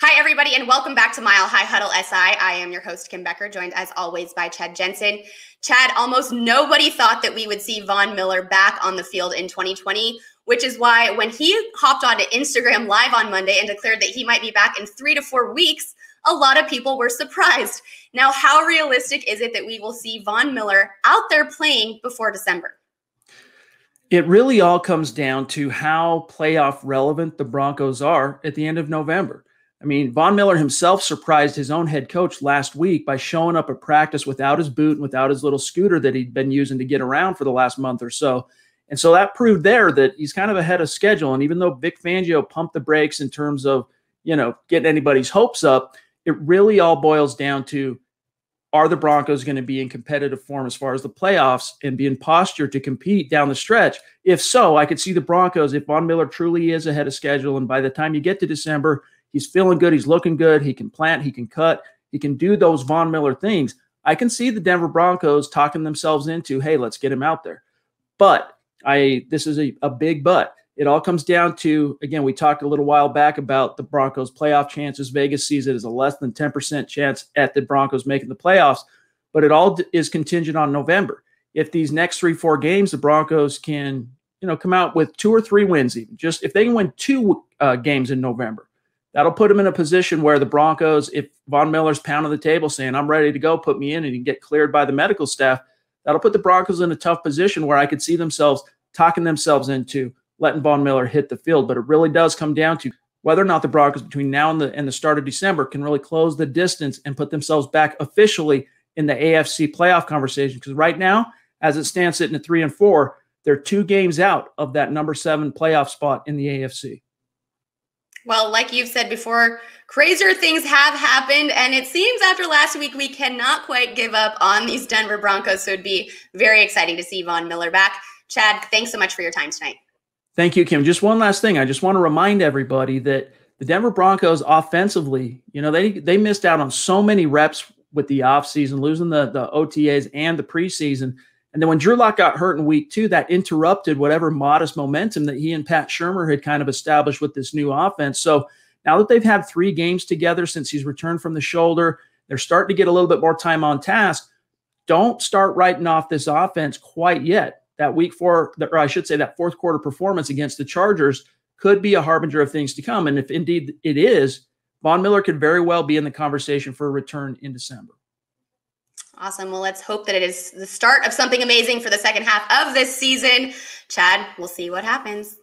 Hi, everybody, and welcome back to Mile High Huddle SI. I am your host, Kim Becker, joined as always by Jensen. Chad, almost nobody thought that we would see Von Miller back on the field in 2020, which is why when he hopped onto Instagram Live on Monday and declared that he might be back in 3 to 4 weeks, a lot of people were surprised. Now, how realistic is it that we will see Von Miller out there playing before December? It really all comes down to how playoff relevant the Broncos are at the end of November. I mean, Von Miller himself surprised his own head coach last week by showing up at practice without his boot and without his little scooter that he'd been using to get around for the last month or so. And so that proved there that he's kind of ahead of schedule. And even though Vic Fangio pumped the brakes in terms of, getting anybody's hopes up, it really all boils down to, are the Broncos going to be in competitive form as far as the playoffs and be in posture to compete down the stretch? If so, I could see the Broncos, if Von Miller truly is ahead of schedule, and by the time you get to December, he's feeling good, he's looking good, he can plant, he can cut, he can do those Von Miller things, I can see the Denver Broncos talking themselves into, hey, let's get him out there. But this is a big but. It all comes down to, again, we talked a little while back about the Broncos' playoff chances. Vegas sees it as a less than 10% chance at the Broncos making the playoffs, but it all is contingent on November. If these next 3-4 games, the Broncos can, come out with 2 or 3 wins, even just if they can win 2 games in November, that'll put them in a position where the Broncos, if Von Miller's pounding the table saying, I'm ready to go, put me in, and he can get cleared by the medical staff, that'll put the Broncos in a tough position where I could see themselves talking themselves into letting Von Miller hit the field. But it really does come down to whether or not the Broncos between now and the start of December can really close the distance and put themselves back officially in the AFC playoff conversation. Because right now, as it stands sitting at 3 and 4, they're 2 games out of that number 7 playoff spot in the AFC. Well, like you've said before, crazier things have happened, and it seems after last week we cannot quite give up on these Denver Broncos, so it'd be very exciting to see Von Miller back. Chad, thanks so much for your time tonight. Thank you, Kim. Just one last thing. I just want to remind everybody that the Denver Broncos offensively, they missed out on so many reps with the offseason, losing the OTAs and the preseason. And then when Drew Lock got hurt in week 2, that interrupted whatever modest momentum that he and Pat Shurmur had kind of established with this new offense. So now that they've had 3 games together since he's returned from the shoulder, they're starting to get a little bit more time on task. Don't start writing off this offense quite yet. That week 4, or I should say that fourth quarter performance against the Chargers could be a harbinger of things to come. And if indeed it is, Von Miller could very well be in the conversation for a return in December. Awesome. Well, let's hope that it is the start of something amazing for the second half of this season. Chad, we'll see what happens.